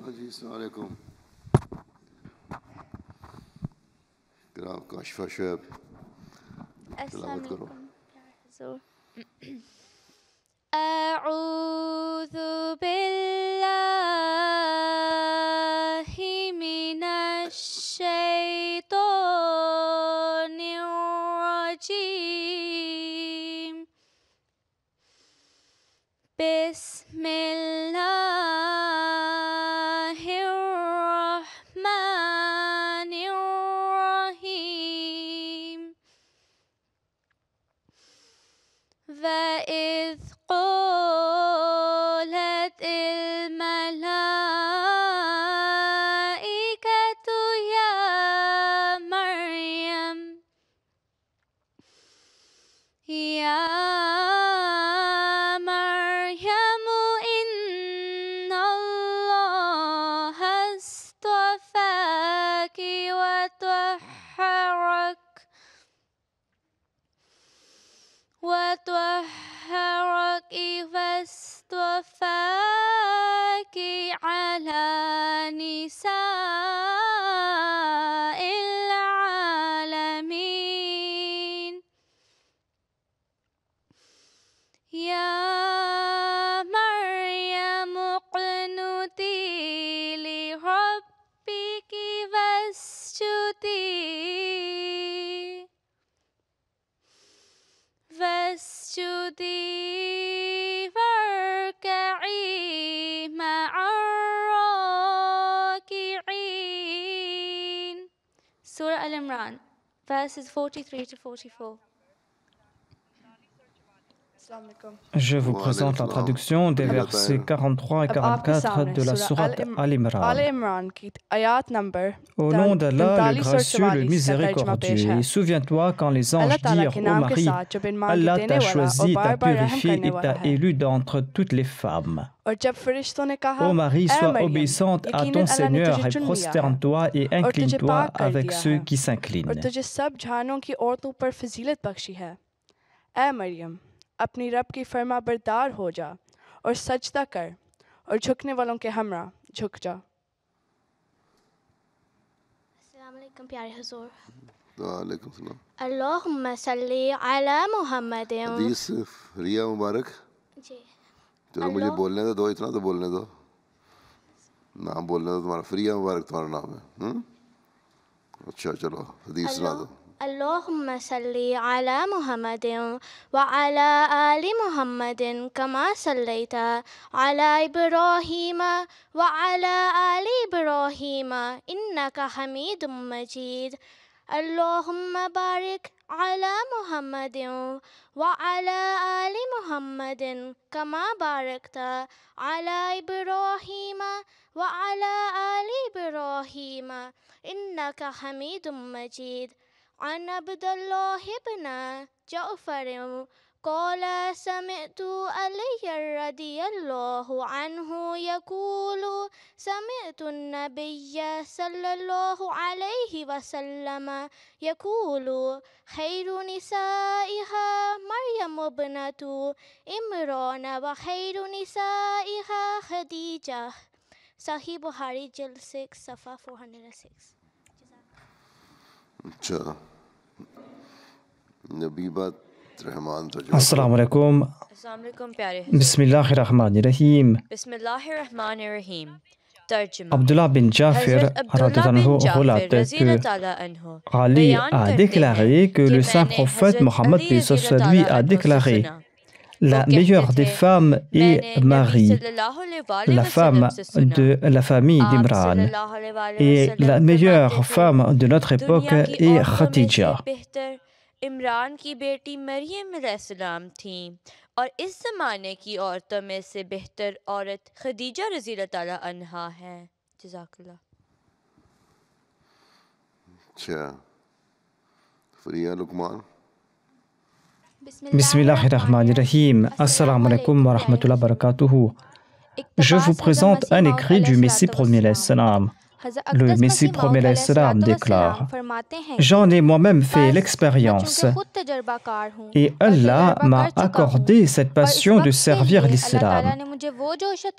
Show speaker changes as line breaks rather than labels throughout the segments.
جی السلام علیکم. کاشفہ شعیب تلاوت کرو.
اعوذ باللہ من الشیطان الرجیم. بسم اللہ الرحمن الرحیم. وَإِذْ قَالَتِ الْمَلَائِكَةُ يَا مَرْيَمُ إِنَّ اللَّهَ اصْطَفَاكِ وطهرك واصطفاك على نساء العالمين. يا مريم اقنتي لربك واسجدي واركعي مع الراكعين. Surah Al-Imran, verses 43 to 44.
Je vous présente la traduction des versets 43 et 44 de la sourate Al-Imran. Au nom d'Allah, le gracieux, le miséricordieux. Et souviens-toi quand les anges dirent ô Marie, Allah t'a choisi, t'a purifié et t'a élu d'entre toutes les femmes. Ô Marie, sois obéissante à ton Seigneur et prosterne-toi et incline-toi avec ceux qui s'inclinent.
اپنی رب کی فرما بردار ہو جا اور سجدہ کر اور جھکنے والوں کے ہمراہ جھک جا.
السلام علیکم پیارے حضور.
وعلیکم السلام.
اللہم صلی علی محمد.
حدیث ریا مبارک.
جی
چلو مجھے بولنے دو اتنا تو بولنے دو. نام بولنے دو تمہارا. ریا مبارک تمہارا نام ہے. اچھا چلو حدیث سنا دو.
اللہم صلی علی محمد وعلی آل محمد کما صلیت علی ابراہیم وعلی آل ابراہیم انک حمید مجید. اللہم بارک علی محمد وعلی آل محمد کما بارکت علی ابراہیم وعلی آل ابراہیم انک حمید مجید. عن عبد الله بن جعفر قال سمعت علي رضي الله عنه يقول سمعت النبي صلى الله عليه وسلم يقول خير نسائها مريم ابنة عمران وخير نسائها خديجة. صحیح بخاری جلد 6 صفحہ 406.
اچھا نبی بات رحمان.
السلام علیکم.
السلام علیکم پیارے.
بسم اللہ الرحمن الرحیم.
بسم اللہ الرحمن الرحیم. ترجمہ.
Abdullah bin Jafir relate que Ali a déclaré que le saint prophète Mohammed lui a déclaré: la meilleure des femmes est Marie, la femme de la famille d'Imran, et la meilleure femme de notre époque est Khadija.
عمران کی بیٹی مریم علیہ السلام تھیں اور اس زمانے کی عورتوں میں سے بہتر عورت خدیجہ رضی اللہ تعالیٰ عنہا ہے. جزاک اللہ.
اچھا فریہ لقمان.
بسم اللہ الرحمن الرحیم. Assalamu alaikum wa rahmatullahi wa barakatuh. Je vous présente un écrit du Messie premier salam. Le Messie premier l'Islam déclare: J'en ai moi-même fait l'expérience et Allah m'a accordé cette passion de servir l'Islam.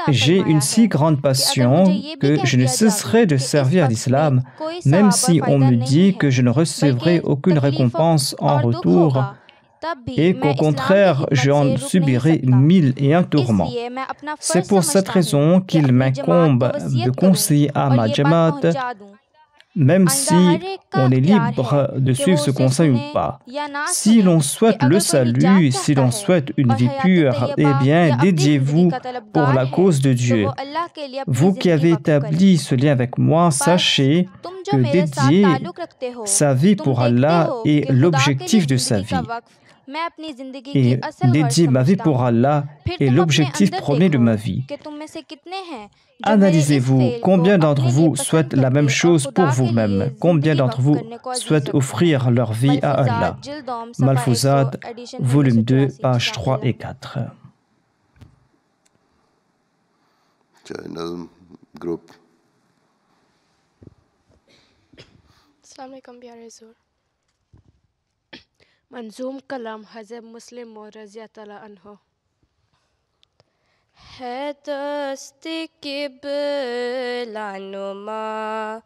J'ai une si grande passion que je ne cesserai de servir l'Islam, même si on me dit que je ne recevrai aucune récompense en retour et qu'au contraire, j'en subirai 1001 tourments. C'est pour cette raison qu'il m'incombe de conseiller à ma Jamaat, même si on est libre de suivre ce conseil ou pas. Si l'on souhaite le salut, si l'on souhaite une vie pure, eh bien, dédiez-vous pour la cause de Dieu. Vous qui avez établi ce lien avec moi, sachez que dédier sa vie pour Allah est l'objectif de sa vie. Et dédier ma vie pour Allah est l'objectif premier de ma vie. Analysez-vous, combien d'entre vous souhaitent la même chose pour vous-même? Combien d'entre vous souhaitent offrir leur vie à Allah? Malfouzat, volume 2, pages 3 et 4.
Groupe.
Assalamu alaikum pyare Huzur. منظوم کلام حضرت مسلم موعود رضی اللہ عنہ.
ہے دست قبلہ نما،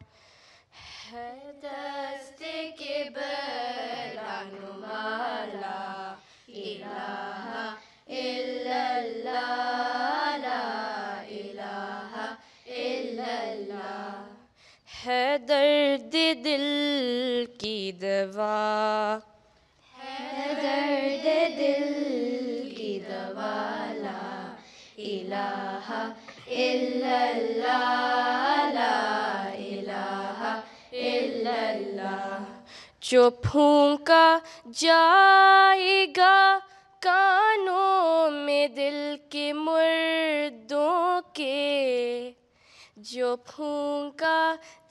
ہے دست قبلہ نما، لا الہ الا اللہ، لا الہ الا اللہ. ہے درد دل کی دوا، درد دل کی دوا، لا الہ الا اللہ، لا الہ الا اللہ. جو پھونکا جائے گا کانوں میں دل کے مردوں کے، جو پھونکا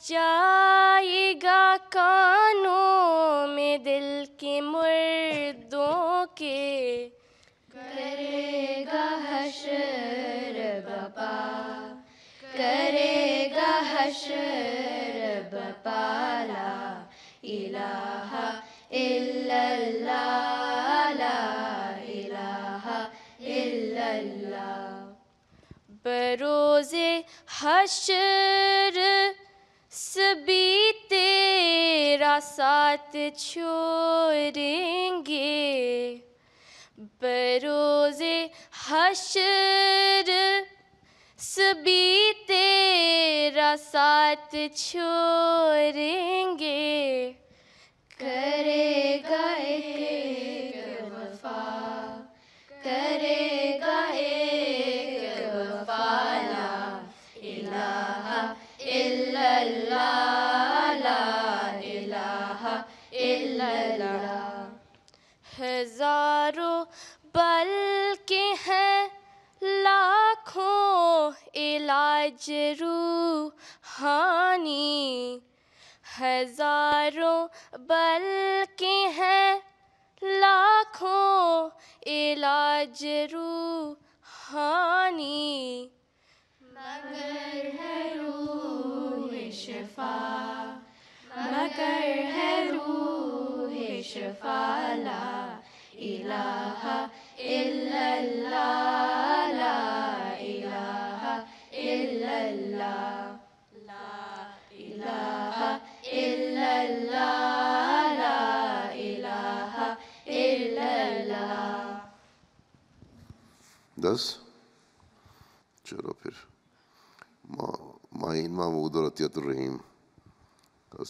جائے گا کانوں میں دل کے مردوں کے، کرے گا حشر بپا، کرے گا حشر بپا، لا الہ الا اللہ، لا الہ الا اللہ. بروز حشر سبھی تیرا ساتھ چھوڑیں گے، بروز حشر سبھی تیرا ساتھ چھوڑیں گے، کرے گا ایک وفا، کرے گا ایک وفا، لا الہ الا اللہ، لا الہ الا اللہ. ہزاروں بلکہ ہیں لاکھوں علاج روحانی، ہزاروں بلکہ ہیں لاکھوں علاج روحانی، مگر ہے روح شفا، مگر ہے روح شفا، لا الہ الا اللہ، لا الہ الا اللہ، لا الہ الا اللہ، لا الہ الا اللہ.
10 چلو پھر معین محمود اور عطیت الرحیم.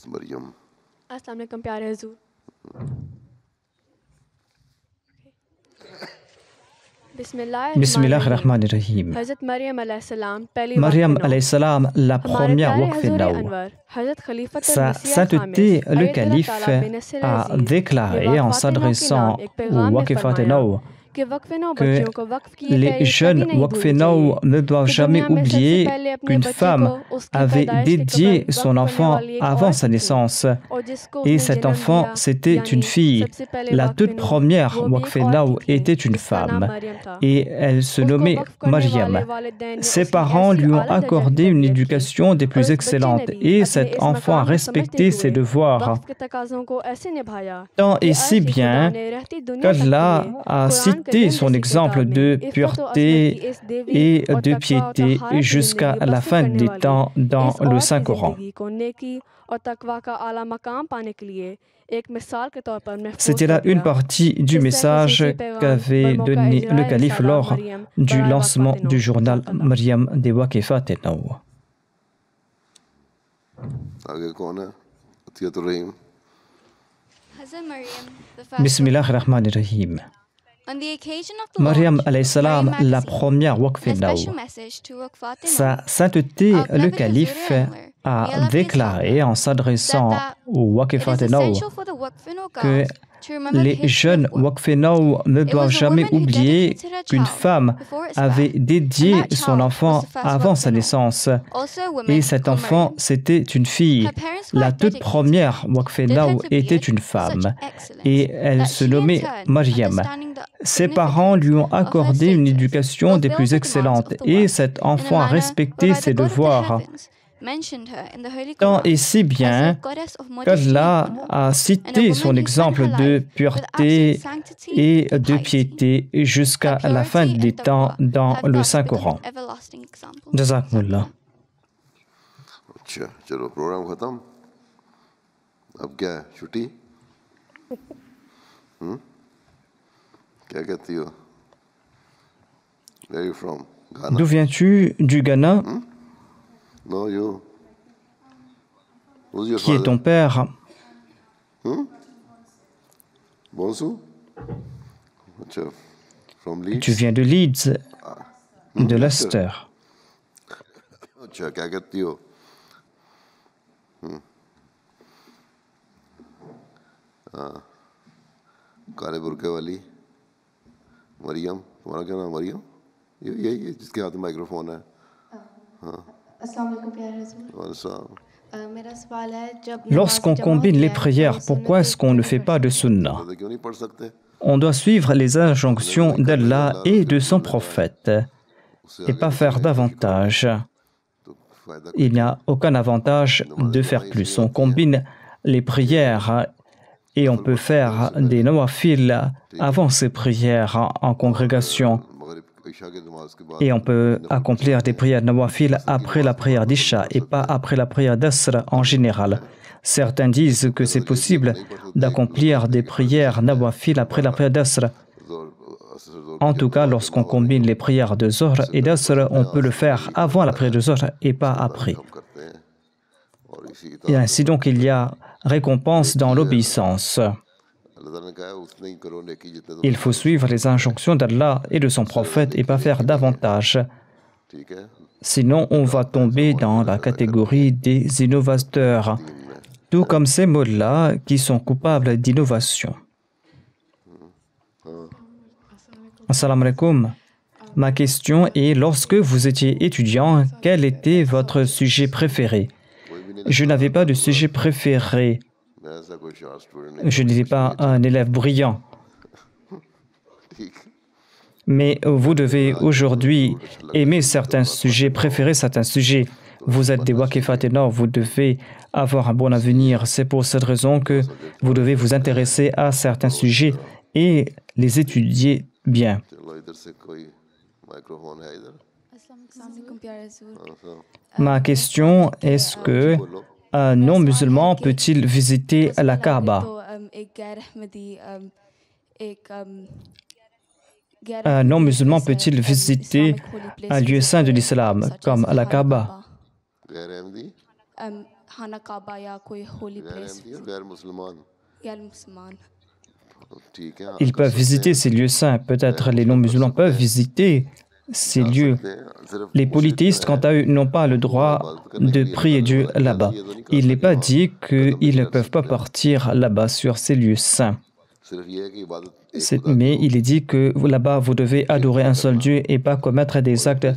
مریم.
السلام علیکم پیارے حضور.
بسم اللہ الرحمن الرحیم.
حضرت مریم علیہ السلام,
Mariam alayhi salam, la première waqf Naw. Sa sainteté, le calife, a déclaré en s'adressant au Waqifat Naw que les jeunes Waqf-e-Naw ne doivent jamais oublier qu'une femme avait dédié son enfant avant sa naissance. Et cet enfant, c'était une fille. La toute première Waqf-e-Naw était une femme. Et elle se nommait Mariam. Ses parents lui ont accordé une éducation des plus excellentes. Et cet enfant a respecté ses devoirs. Tant et si bien qu'Allah a cité son exemple de pureté et de piété jusqu'à la fin des temps dans le Saint-Coran. C'était là une partie du message qu'avait donné le calife lors du lancement du journal Mariam des Waqf-e-Naw. Bismillahir-Rahmanir-Rahim. Mariam alayhi salam, la première Waqf-e-Naw. Sa sainteté, le calife, a déclaré en s'adressant au Waqf-e-Naw que les jeunes Waqf-e-Naw ne doivent jamais oublier qu'une femme avait dédié son enfant avant sa naissance. Et cet enfant, c'était une fille. La toute première Waqf-e-Naw était une femme. Et elle se nommait Mariam. Ses parents lui ont accordé une éducation des plus excellentes. Et cet enfant a respecté ses devoirs. Tant et si bien qu'Allah a cité son exemple de pureté et de piété jusqu'à la fin des temps dans le Saint-Coran. Jazakumullah.
चलो प्रोग्राम खत्म अब क्या है छुट्टी क्या कहती हो Where are you from? Ghana?
D'où viens-tu? Du Ghana?
No, you. Who's your
Qui est ton père?
Bonsu? From Leeds?
Tu viens de Leeds, de Leicester.
अच्छा क्या कहती हो काले बुर्के वाली मरियम तुम्हारा क्या नाम मरियम यही है जिसके हाथ में माइक्रोफोन है
Lorsqu'on combine les prières, pourquoi est-ce qu'on ne fait pas de sunnah? On doit suivre les injonctions d'Allah et de son prophète et pas faire davantage. Il n'y a aucun avantage de faire plus. On combine les prières et on peut faire des nawafil avant ces prières en congrégation. Et on peut accomplir des prières nawafil après la prière d'Isha et pas après la prière d'Asr en général. Certains disent que c'est possible d'accomplir des prières nawafil après la prière d'Asr. En tout cas, lorsqu'on combine les prières de Zohr et d'Asr, on peut le faire avant la prière de Zohr et pas après. Et ainsi donc, il y a récompense dans l'obéissance. Il faut suivre les injonctions d'Allah et de son prophète et pas faire davantage. Sinon, on va tomber dans la catégorie des innovateurs, tout comme ces mots-là qui sont coupables d'innovation. Assalamu alaikum. Ma question est, lorsque vous étiez étudiant, quel était votre sujet préféré? Je n'avais pas de sujet préféré. Je n'étais pas un élève brillant. Mais vous devez aujourd'hui aimer certains sujets, préférer certains sujets. Vous êtes des Waqf-e-Naw, vous devez avoir un bon avenir. C'est pour cette raison que vous devez vous intéresser à certains sujets et les étudier bien. Ma question, est-ce que un non-musulman peut-il visiter la Kaaba? Un non-musulman peut-il visiter un lieu saint de l'islam, comme la Kaaba? Ils peuvent visiter ces lieux saints. Peut-être les non-musulmans peuvent visiter ces lieux. Les polythéistes, quant à eux, n'ont pas le droit de prier Dieu là-bas. Il n'est pas dit qu'ils ne peuvent pas partir là-bas sur ces lieux saints. Mais il est dit que là-bas, vous devez adorer un seul Dieu et pas commettre des actes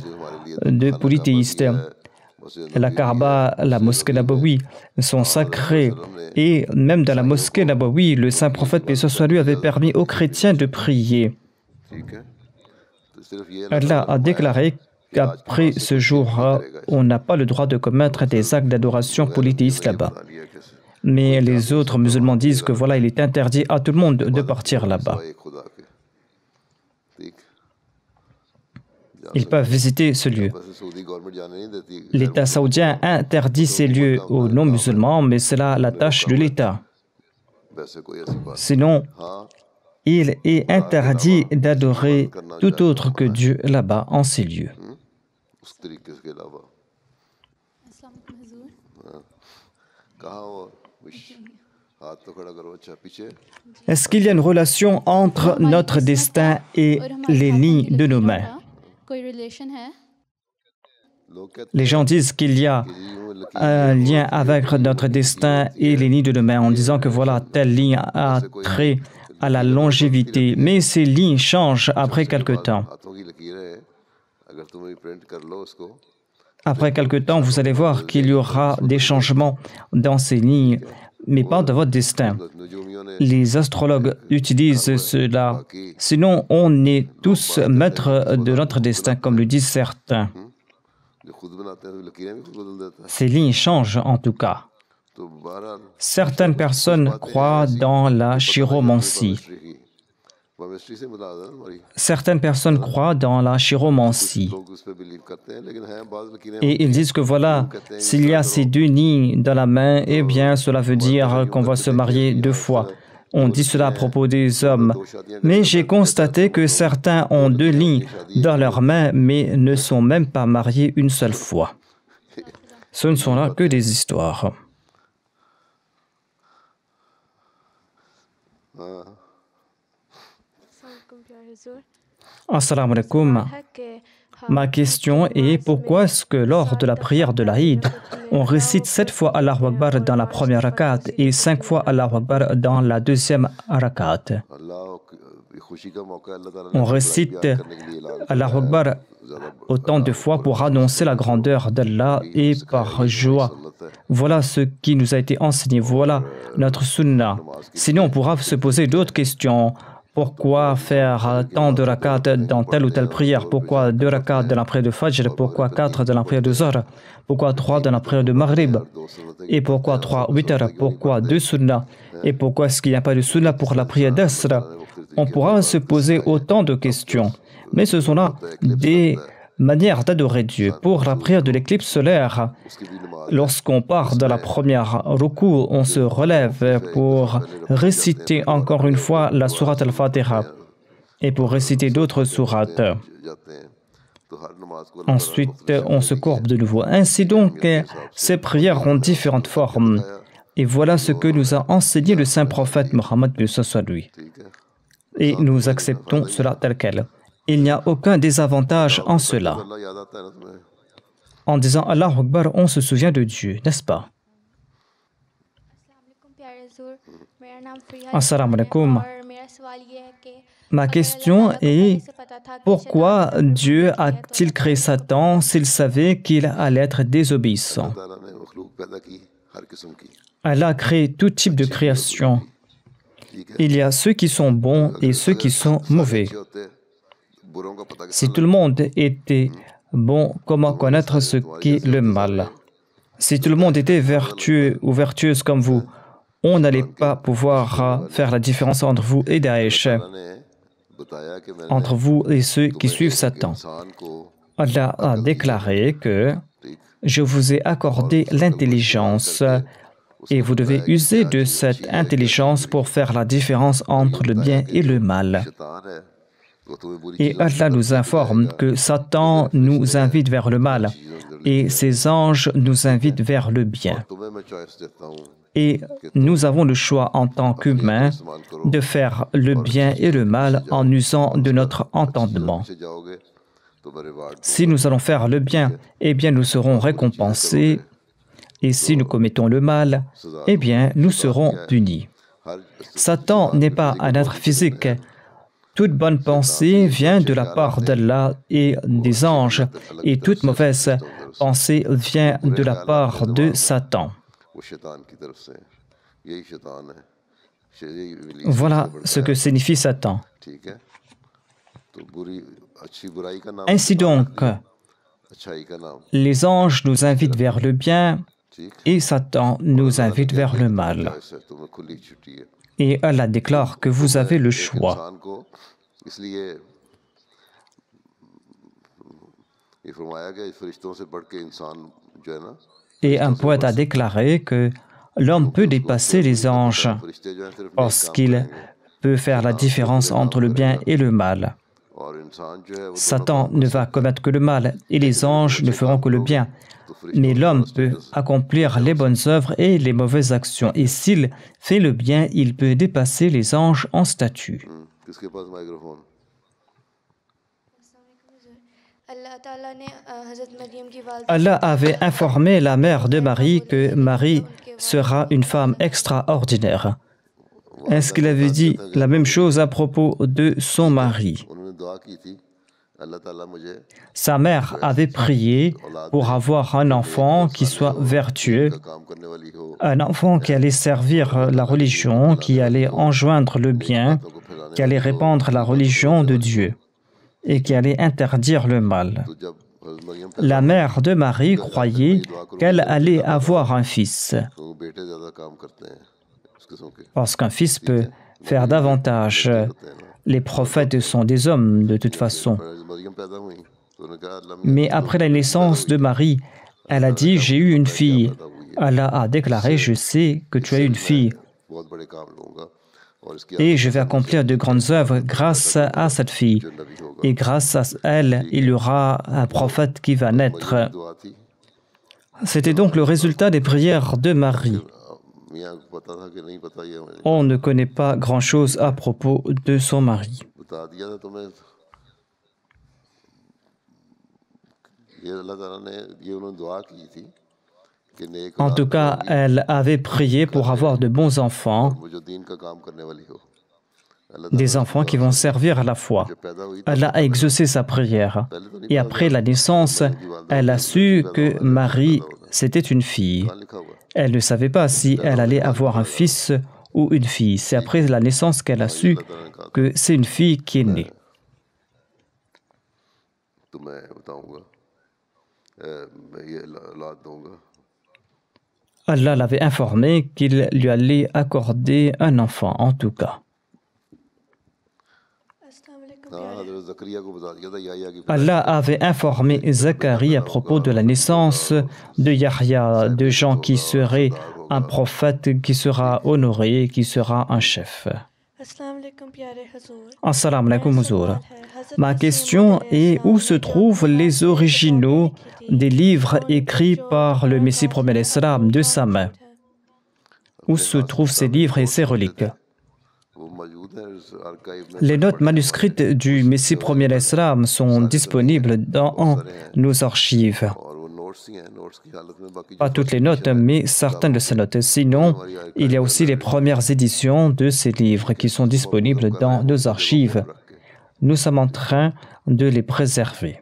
de polythéistes. La Kaaba, la mosquée Nabawi sont sacrés. Et même dans la mosquée Nabawi, le saint prophète, paix soit lui, avait permis aux chrétiens de prier. Allah a déclaré qu'après ce jour, on n'a pas le droit de commettre des actes d'adoration polythéistes là-bas. Mais les autres musulmans disent que voilà, il est interdit à tout le monde de partir là-bas. Ils peuvent visiter ce lieu. L'État saoudien interdit ces lieux aux non-musulmans, mais c'est là la tâche de l'État. Sinon, il est interdit d'adorer tout autre que Dieu là-bas, en ces lieux. Est-ce qu'il y a une relation entre notre destin et les lignes de nos mains? Les gens disent qu'il y a un lien avec notre destin et les lignes de nos mains en disant que voilà, telle ligne a trait à la longévité. Mais ces lignes changent après quelque temps. Après quelque temps, vous allez voir qu'il y aura des changements dans ces lignes, mais pas dans votre destin. Les astrologues utilisent cela. Sinon, on est tous maîtres de notre destin, comme le disent certains. Ces lignes changent en tout cas. Certaines personnes croient dans la chiromancie. Certaines personnes croient dans la chiromancie. Et ils disent que voilà, s'il y a ces deux lignes dans la main, eh bien, cela veut dire qu'on va se marier 2 fois. On dit cela à propos des hommes. Mais j'ai constaté que certains ont 2 lignes dans leurs mains, mais ne sont même pas mariés une seule fois. Ce ne sont là que des histoires. Assalamu alaikum. Ma question est pourquoi est-ce que lors de la prière de l'Aïd, on récite 7 fois Allahu Akbar dans la première rakat et 5 fois Allahu Akbar dans la deuxième rakat? On récite Allahu Akbar autant de fois pour annoncer la grandeur d'Allah et par joie. Voilà ce qui nous a été enseigné. Voilà notre sunnah. Sinon, on pourra se poser d'autres questions. Pourquoi faire tant de rakats dans telle ou telle prière? Pourquoi 2 rakats dans la prière de Fajr? Pourquoi 4 dans la prière de Zohr? Pourquoi 3 dans la prière de Maghrib? Et pourquoi 3 witr? Pourquoi 2 sunnah? Et pourquoi est-ce qu'il n'y a pas de sunnah pour la prière d'Asr? On pourra se poser autant de questions. Mais ce sont là des manières d'adorer Dieu. Pour la prière de l'éclipse solaire, lorsqu'on part de la première ruku, on se relève pour réciter encore une fois la sourate al-Fatiha et pour réciter d'autres sourates. Ensuite, on se courbe de nouveau. Ainsi donc, ces prières ont différentes formes. Et voilà ce que nous a enseigné le saint prophète Mohammed, paix soit lui. Et nous acceptons cela tel quel. Il n'y a aucun désavantage en cela. En disant Allahu Akbar, on se souvient de Dieu, n'est-ce pas? Assalamu alaikum. Ma question est pourquoi Dieu a-t-il créé Satan s'il savait qu'il allait être désobéissant? Allah a créé tout type de création. Il y a ceux qui sont bons et ceux qui sont mauvais. Si tout le monde était bon, comment connaître ce qu'est le mal? Si tout le monde était vertueux ou vertueuse comme vous, on n'allait pas pouvoir faire la différence entre vous et Daesh, entre vous et ceux qui suivent Satan. Allah a déclaré que je vous ai accordé l'intelligence et vous devez user de cette intelligence pour faire la différence entre le bien et le mal. Et Allah nous informe que Satan nous invite vers le mal et ses anges nous invitent vers le bien. Et nous avons le choix en tant qu'humains de faire le bien et le mal en usant de notre entendement. Si nous allons faire le bien, eh bien nous serons récompensés. Et si nous commettons le mal, eh bien nous serons punis. Satan n'est pas un être physique. Toute bonne pensée vient de la part d'Allah et des anges, et toute mauvaise pensée vient de la part de Satan. Voilà ce que signifie Satan. Ainsi donc, les anges nous invitent vers le bien et Satan nous invite vers le mal. Et Allah déclare que vous avez le choix. Et un poète a déclaré que l'homme peut dépasser les anges parce qu'il peut faire la différence entre le bien et le mal. Satan ne va commettre que le mal et les anges ne feront que le bien. Mais l'homme peut accomplir les bonnes œuvres et les mauvaises actions. Et s'il fait le bien, il peut dépasser les anges en statut. Allah avait informé la mère de Marie que Marie sera une femme extraordinaire. Est-ce qu'il avait dit la même chose à propos de son mari? Sa mère avait prié pour avoir un enfant qui soit vertueux, un enfant qui allait servir la religion, qui allait enjoindre le bien, qui allait répandre la religion de Dieu et qui allait interdire le mal. La mère de Marie croyait qu'elle allait avoir un fils, parce qu'un fils peut faire davantage. Les prophètes sont des hommes de toute façon. Mais après la naissance de Marie, elle a dit « J'ai eu une fille ». Allah a déclaré « Je sais que tu as une fille et je vais accomplir de grandes œuvres grâce à cette fille. Et grâce à elle, il y aura un prophète qui va naître. » C'était donc le résultat des prières de Marie. On ne connaît pas grand-chose à propos de son mari. En tout cas, elle avait prié pour avoir de bons enfants, des enfants qui vont servir à la foi. Elle a exaucé sa prière. Et après la naissance, elle a su que Marie, c'était une fille. Elle ne savait pas si elle allait avoir un fils ou une fille. C'est après la naissance qu'elle a su que c'est une fille qui est née. Allah l'avait informé qu'il lui allait accorder un enfant, en tout cas. Allah avait informé Zacharie à propos de la naissance de Yahya, de Jean qui serait un prophète, qui sera honoré, qui sera un chef. Assalamu alaikum Huzour. Ma question est où se trouvent les originaux des livres écrits par le Messie premier l'Islam de sa main? Où se trouvent ces livres et ces reliques? Les notes manuscrites du Messie premier l'Islam sont disponibles dans nos archives. Pas toutes les notes, mais certaines de ces notes. Sinon, il y a aussi les premières éditions de ces livres qui sont disponibles dans nos archives. Nous sommes en train de les préserver.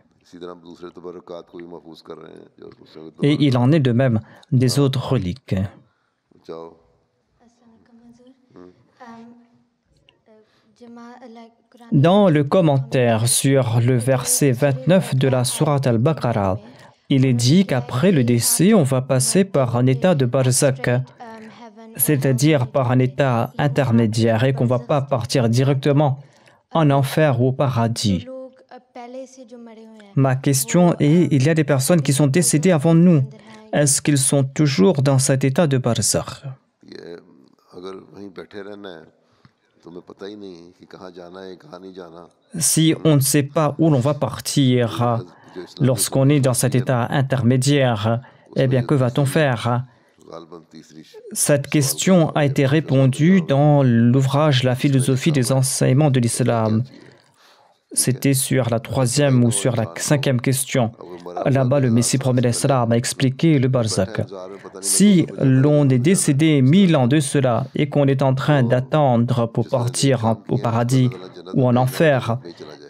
Et il en est de même des autres reliques. Dans le commentaire sur le verset 29 de la sourate Al-Baqarah, il est dit qu'après le décès, on va passer par un état de barzakh, c'est-à-dire par un état intermédiaire, et qu'on ne va pas partir directement en enfer ou au paradis. Ma question est, il y a des personnes qui sont décédées avant nous. Est-ce qu'ils sont toujours dans cet état de barzakh? Si on ne sait pas où l'on va partir lorsqu'on est dans cet état intermédiaire, eh bien, que va-t-on faire? Cette question a été répondue dans l'ouvrage La philosophie des enseignements de l'islam. C'était sur la 3e ou sur la 5e question. là-bas, le Messie promet a expliqué le barzakh. Si l'on est décédé 1000 ans de cela et qu'on est en train d'attendre pour partir au paradis ou en enfer,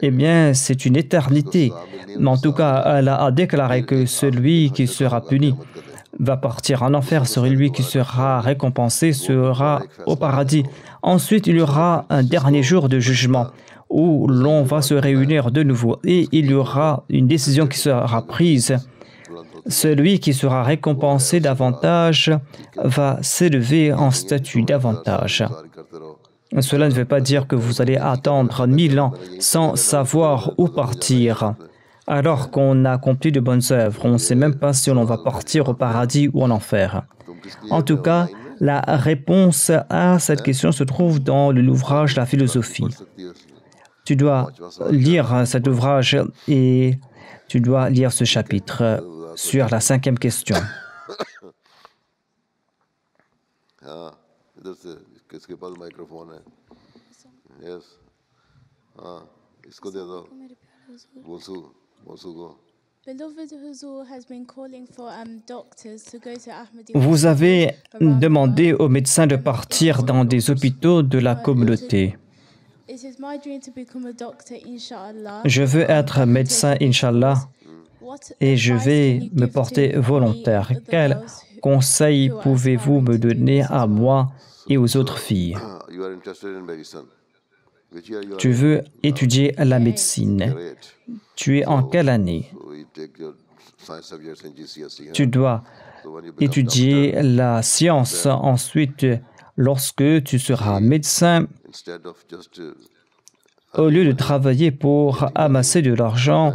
eh bien, c'est une éternité. Mais en tout cas, Allah a déclaré que celui qui sera puni va partir en enfer, celui qui sera récompensé sera au paradis. Ensuite, il y aura un dernier jour de jugement où l'on va se réunir de nouveau et il y aura une décision qui sera prise. Celui qui sera récompensé davantage va s'élever en statut davantage. Cela ne veut pas dire que vous allez attendre 1000 ans sans savoir où partir. Alors qu'on a accompli de bonnes œuvres, on ne sait même pas si l'on va partir au paradis ou en enfer. En tout cas, la réponse à cette question se trouve dans l'ouvrage La philosophie. Tu dois lire cet ouvrage et tu dois lire ce chapitre sur la 5e question. Vous avez demandé aux médecins de partir dans des hôpitaux de la communauté. Je veux être médecin, Inch'Allah, et je vais me porter volontaire. Quel conseil pouvez-vous me donner à moi et aux autres filles? Tu veux étudier la médecine. Tu es en quelle année? Tu dois étudier la science. Ensuite, lorsque tu seras médecin, au lieu de travailler pour amasser de l'argent,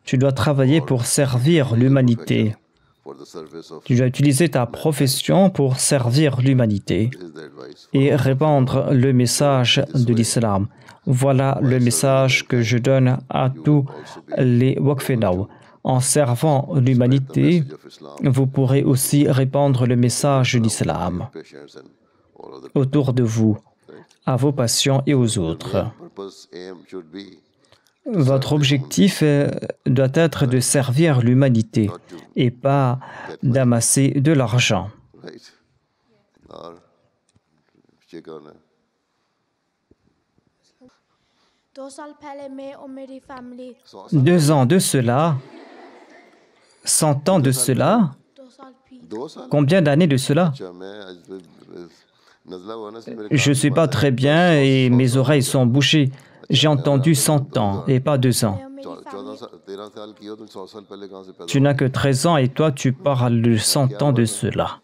tu dois travailler pour servir l'humanité. Tu dois utiliser ta profession pour servir l'humanité et répandre le message de l'islam. Voilà le message que je donne à tous les Waqfedaw. En servant l'humanité, vous pourrez aussi répandre le message de l'islam autour de vous, à vos patients et aux autres. Votre objectif doit être de servir l'humanité et pas d'amasser de l'argent. 2 ans de cela, 100 ans de cela, combien d'années de cela? Je ne suis pas très bien et mes oreilles sont bouchées. J'ai entendu 100 ans et pas 2 ans. Tu n'as que 13 ans et toi tu parles de 100 ans de cela.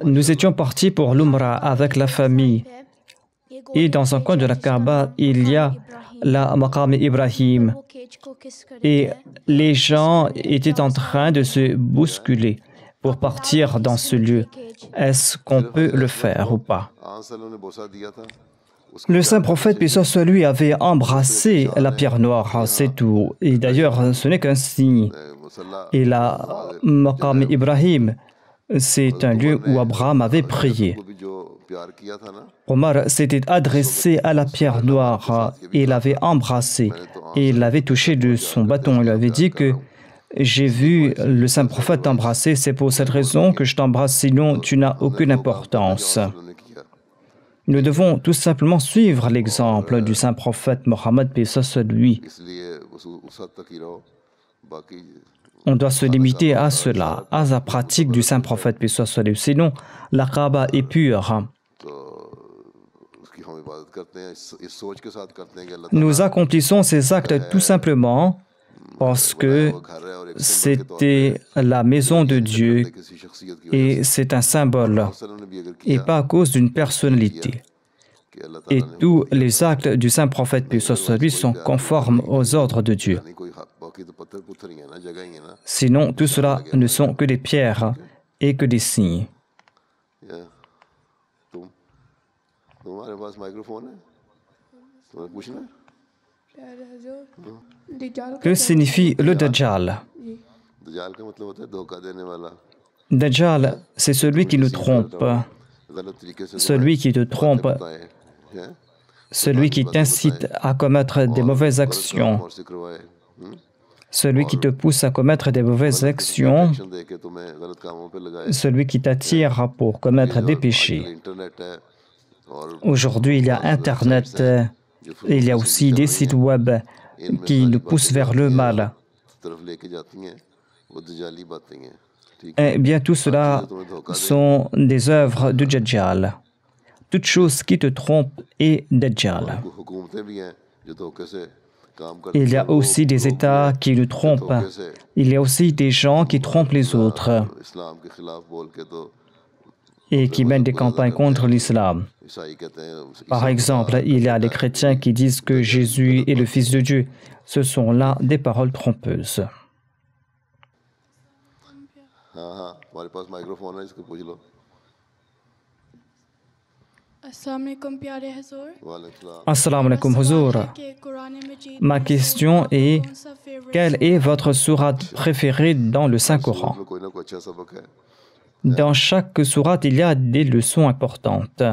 Nous étions partis pour l'Umrah avec la famille. Et dans un coin de la Kaaba, il y a la Maqam Ibrahim. Et les gens étaient en train de se bousculer pour partir dans ce lieu. Est-ce qu'on peut le faire ou pas? Le saint prophète, paix soit lui, avait embrassé la pierre noire, c'est tout. Et d'ailleurs, ce n'est qu'un signe. Et la Maqam Ibrahim, c'est un lieu où Abraham avait prié. Omar s'était adressé à la pierre noire et l'avait embrassée et l'avait touché de son bâton. Il avait dit que j'ai vu le saint prophète t'embrasser, c'est pour cette raison que je t'embrasse, sinon tu n'as aucune importance. Nous devons tout simplement suivre l'exemple du saint prophète Mohammed, paix soit lui. On doit se limiter à cela, à la pratique du saint prophète, paix soit lui. Sinon, la Kaaba est pure. Nous accomplissons ces actes tout simplement parce que c'était la maison de Dieu et c'est un symbole et pas à cause d'une personnalité. Et tous les actes du saint prophète, paix soit lui, sont conformes aux ordres de Dieu. Sinon, tout cela ne sont que des pierres et que des signes. Que signifie le Dajjal? Dajjal, c'est celui qui nous trompe. Celui qui te trompe celui qui t'incite à commettre des mauvaises actions, celui qui te pousse à commettre des mauvaises actions, celui qui t'attire pour commettre des péchés. Aujourd'hui, il y a Internet, il y a aussi des sites web qui nous poussent vers le mal. Eh bien, tout cela sont des œuvres du Dajjal. Toute chose qui te trompe est Dajjal. Il y a aussi des États qui nous trompent. Il y a aussi des gens qui trompent les autres et qui mènent des campagnes contre l'islam. Par exemple, il y a les chrétiens qui disent que Jésus est le Fils de Dieu. Ce sont là des paroles trompeuses. Assalamu alaikum Huzour. Ma question est, quelle est votre sourate préférée dans le Saint-Coran? Dans chaque sourate, il y a des leçons importantes.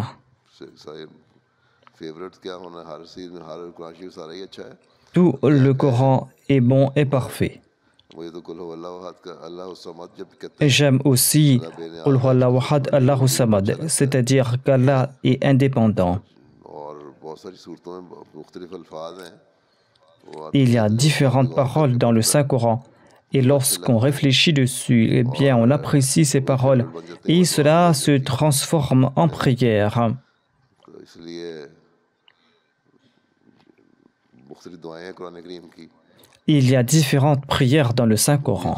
Tout le Coran est bon et parfait. J'aime aussi Qul huwallahu ahad, Allahu samad, c'est-à-dire qu'Allah est indépendant. Il y a différentes paroles dans le Saint-Coran et lorsqu'on réfléchit dessus, eh bien on apprécie ces paroles et cela se transforme en prière. Il y a différentes prières dans le Saint-Coran.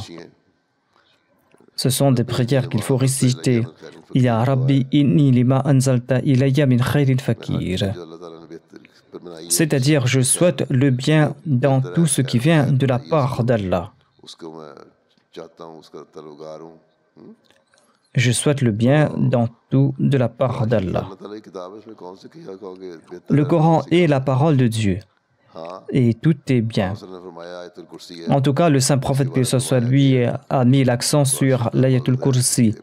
Ce sont des prières qu'il faut réciter. Il y a Rabbi inni lima anzalta ilayya min khairin fakir. C'est-à-dire, je souhaite le bien dans tout ce qui vient de la part d'Allah. Je souhaite le bien dans tout de la part d'Allah. Le Coran est la parole de Dieu. Et tout est bien. En tout cas, le saint prophète, que ce soit lui, a mis l'accent sur l'Ayatul Kursi.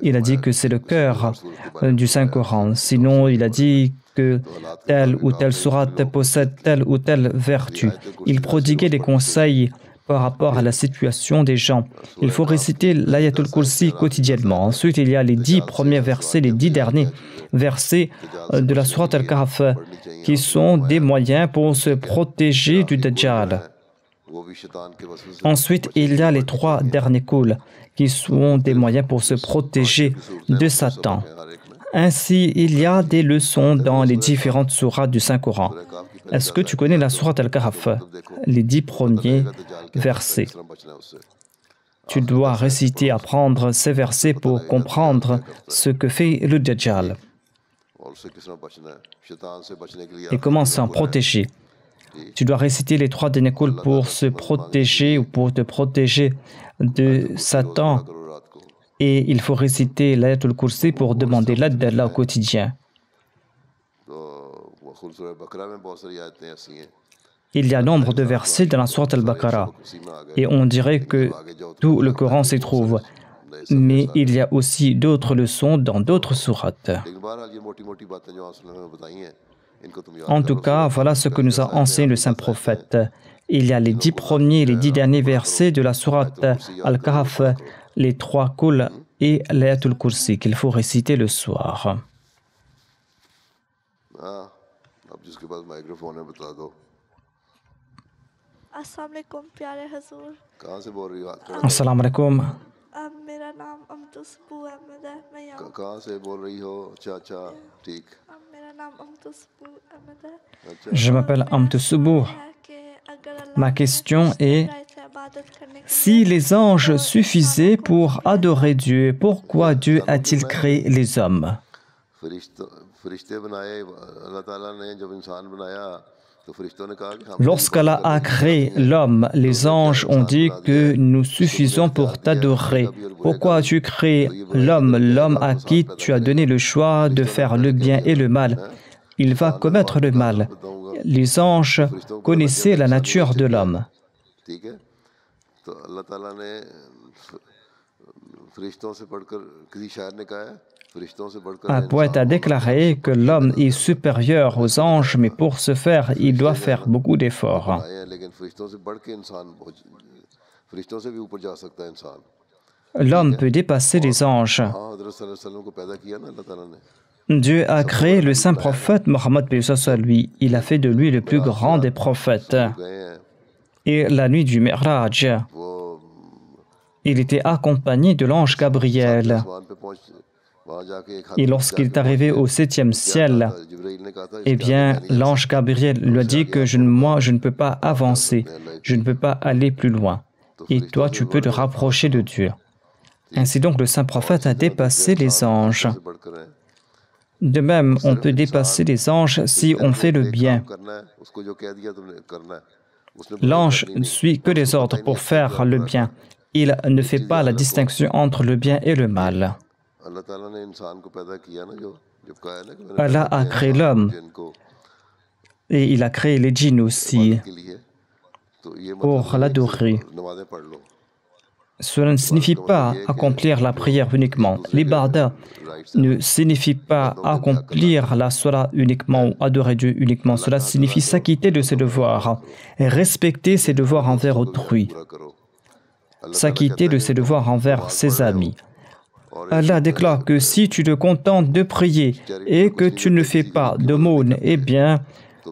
Il a dit que c'est le cœur du Saint-Coran. Sinon, il a dit que telle ou telle sourate possède telle ou telle vertu. Il prodiguait des conseils par rapport à la situation des gens. Il faut réciter l'Ayatul Kursi quotidiennement. Ensuite, il y a les 10 premiers versets, les 10 derniers versets de la sourate Al-Kahf, qui sont des moyens pour se protéger du Dajjal. Ensuite, il y a les 3 derniers couls, qui sont des moyens pour se protéger de Satan. Ainsi, il y a des leçons dans les différentes sourates du Saint-Coran. Est-ce que tu connais la sourate Al-Kahf, les 10 premiers versets? Tu dois réciter, apprendre ces versets pour comprendre ce que fait le Dajjal et comment s'en protéger. Tu dois réciter les 3 derniers couls pour se protéger ou pour te protéger de Satan. Et il faut réciter l'Ayatul Kursi pour demander l'aide d'Allah au quotidien. Il y a nombre de versets dans la sourate Al-Baqarah et on dirait que tout le Coran s'y trouve. Mais il y a aussi d'autres leçons dans d'autres sourates. En tout cas, voilà ce que nous a enseigné le saint prophète. Il y a les 10 premiers et les 10 derniers versets de la sourate Al-Kahf, les 3 couls et l'Ayatul Kursi qu'il faut réciter le soir. Assalamu alaikum.
मेरा नाम अमतु सुब्बू अहमद है मैं यहाँ
कहाँ से बोल रही हो? अच्छा अच्छा ठीक
मेरा नाम अमतु सुब्बू अहमद है
Je m'appelle Amtu Subuh. Ma question est, si les anges suffisaient pour adorer Dieu, pourquoi Dieu a-t-il créé les hommes? Lorsqu'Allah a créé l'homme, les anges ont dit que nous suffisons pour t'adorer. Pourquoi as-tu créé l'homme, l'homme à qui tu as donné le choix de faire le bien et le mal? Il va commettre le mal. Les anges connaissaient la nature de l'homme. Un poète a déclaré que l'homme est supérieur aux anges, mais pour ce faire, il doit faire beaucoup d'efforts. L'homme peut dépasser les anges. Dieu a créé le saint prophète Mohammed paix soit lui. Il a fait de lui le plus grand des prophètes. Et la nuit du Mi'raj, il était accompagné de l'ange Gabriel. Et lorsqu'il est arrivé au 7e ciel, eh bien, l'ange Gabriel lui a dit que moi, je ne peux pas avancer, je ne peux pas aller plus loin. Et toi, tu peux te rapprocher de Dieu. Ainsi donc, le saint prophète a dépassé les anges. De même, on peut dépasser les anges si on fait le bien. L'ange ne suit que les ordres pour faire le bien. Il ne fait pas la distinction entre le bien et le mal. Allah a créé l'homme et il a créé les djinns aussi pour l'adorer. Cela ne signifie pas accomplir la prière uniquement. L'ibadah ne signifie pas accomplir la salat uniquement ou adorer Dieu uniquement. Cela signifie s'acquitter de ses devoirs et respecter ses devoirs envers autrui. S'acquitter de ses devoirs envers ses amis. Allah déclare que si tu te contentes de prier et que tu ne fais pas d'aumône, eh bien,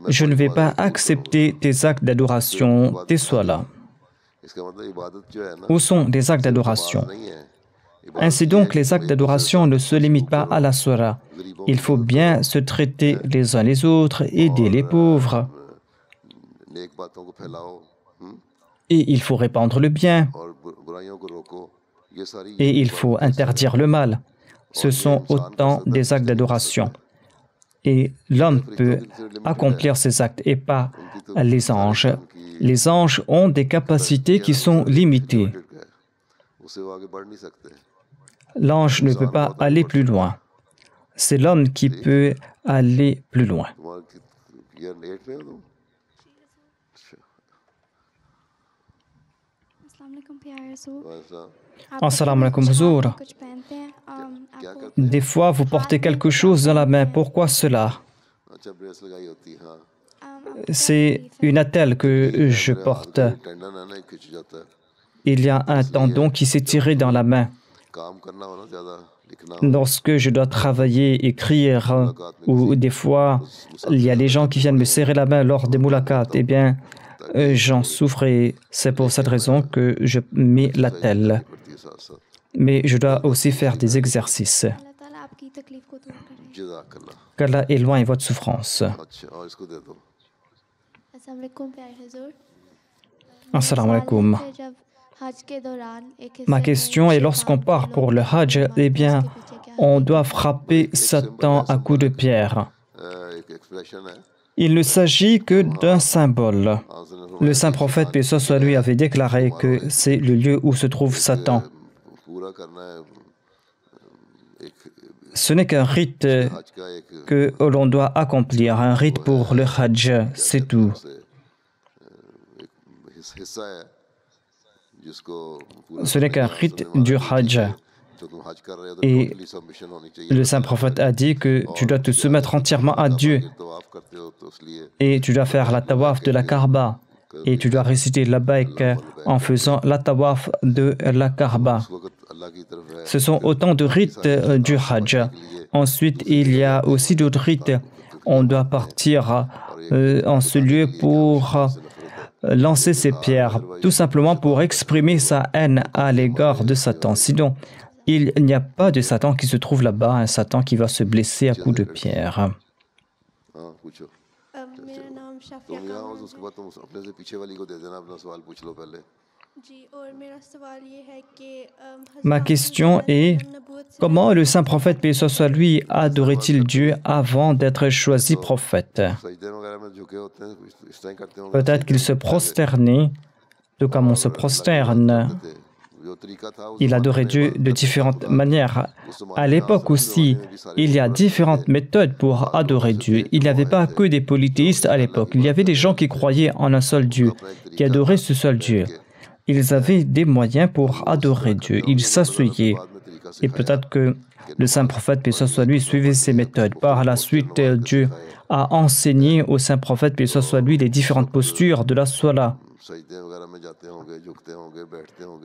je ne vais pas accepter tes actes d'adoration, tes solas. Où sont les actes d'adoration? Ainsi donc, les actes d'adoration ne se limitent pas à la sola. Il faut bien se traiter les uns les autres, aider les pauvres. Et il faut répandre le bien. Et il faut interdire le mal. Ce sont autant des actes d'adoration. Et l'homme peut accomplir ces actes et pas les anges. Les anges ont des capacités qui sont limitées. L'ange ne peut pas aller plus loin. C'est l'homme qui peut aller plus loin. Assalamu alaikum Huzour. Des fois, vous portez quelque chose dans la main. Pourquoi cela? C'est une attelle que je porte. Il y a un tendon qui s'est tiré dans la main. Lorsque je dois travailler, écrire, ou des fois, il y a des gens qui viennent me serrer la main lors des moulakats, eh bien, j'en souffre et c'est pour cette raison que je mets l'attelle. Mais je dois aussi faire des exercices. Qu'Allah éloigne votre souffrance. Assalamu alaikum. Ma question est, lorsqu'on part pour le Hajj, eh bien, on doit frapper Satan à coups de pierre. Il ne s'agit que d'un symbole. Le saint prophète, paix soit lui, avait déclaré que c'est le lieu où se trouve Satan. Ce n'est qu'un rite que l'on doit accomplir, un rite pour le Hajj, c'est tout. Ce n'est qu'un rite du Hajj. Et le saint prophète a dit que tu dois te soumettre entièrement à Dieu et tu dois faire la tawaf de la Kaaba et tu dois réciter la baïk en faisant la tawaf de la Kaaba. Ce sont autant de rites du Hajj. Ensuite, il y a aussi d'autres rites. On doit partir en ce lieu pour lancer ses pierres, tout simplement pour exprimer sa haine à l'égard de Satan. Sinon, il n'y a pas de Satan qui se trouve là-bas, un Satan qui va se blesser à coups de pierre. Ma question est, comment le saint prophète, paix soit lui, adorait-il Dieu avant d'être choisi prophète? Peut-être qu'il se prosternait, tout comme on se prosterne. Il adorait Dieu de différentes manières. À l'époque aussi, il y a différentes méthodes pour adorer Dieu. Il n'y avait pas que des polythéistes à l'époque. Il y avait des gens qui croyaient en un seul Dieu, qui adoraient ce seul Dieu. Ils avaient des moyens pour adorer Dieu. Ils s'asseyaient. Et peut-être que le saint prophète, paix soit lui, suivait ces méthodes. Par la suite, Dieu a enseigné au saint prophète, paix soit lui, les différentes postures de la Salat.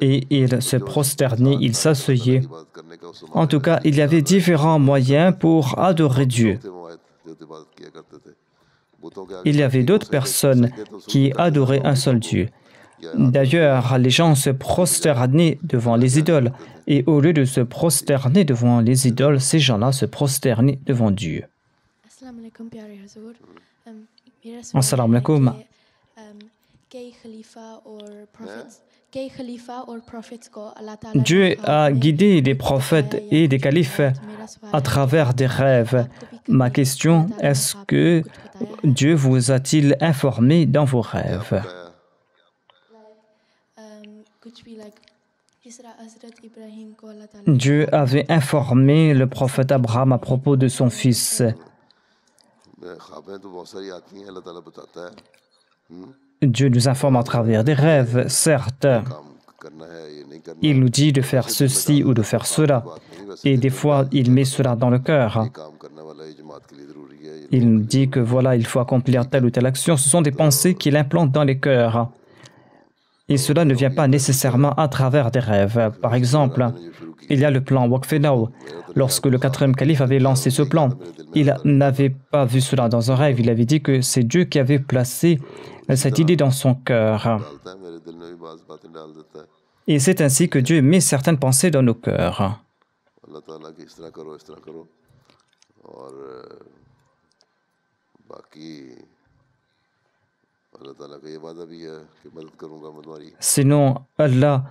Et il se prosternait, il s'asseyait. En tout cas, il y avait différents moyens pour adorer Dieu. Il y avait d'autres personnes qui adoraient un seul Dieu. D'ailleurs, les gens se prosternaient devant les idoles. Et au lieu de se prosterner devant les idoles, ces gens-là se prosternaient devant Dieu. Assalamu alaikum. Dieu a guidé des prophètes et des califes à travers des rêves. Ma question, est-ce que Dieu vous a-t-il informé dans vos rêves? Dieu avait informé le prophète Abraham à propos de son fils. Dieu nous informe à travers des rêves, certes. Il nous dit de faire ceci ou de faire cela. Et des fois, il met cela dans le cœur. Il nous dit que voilà, il faut accomplir telle ou telle action. Ce sont des pensées qu'il implante dans les cœurs. Et cela ne vient pas nécessairement à travers des rêves. Par exemple, il y a le plan Waqf Now. Lorsque le 4e calife avait lancé ce plan, il n'avait pas vu cela dans un rêve. Il avait dit que c'est Dieu qui avait placé cette idée dans son cœur. Et c'est ainsi que Dieu met certaines pensées dans nos cœurs. Sinon, Allah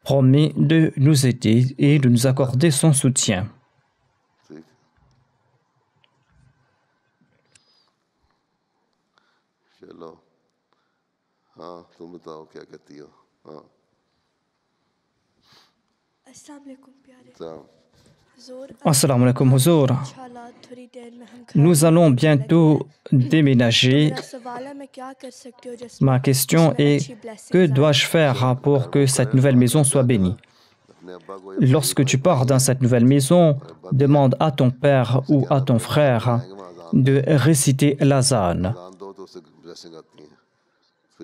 promet de nous aider et de nous accorder son soutien. Assalamu alaikum, Huzur. Nous allons bientôt déménager. Ma question est, que dois-je faire pour que cette nouvelle maison soit bénie? Lorsque tu pars dans cette nouvelle maison, demande à ton père ou à ton frère de réciter l'azan.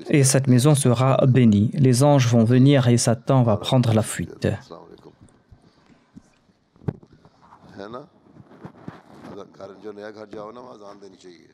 Et cette maison sera bénie. Les anges vont venir et Satan va prendre la fuite.
है ना घर जो नया घर जाओ ना वहाँ अज़ान देनी चाहिए।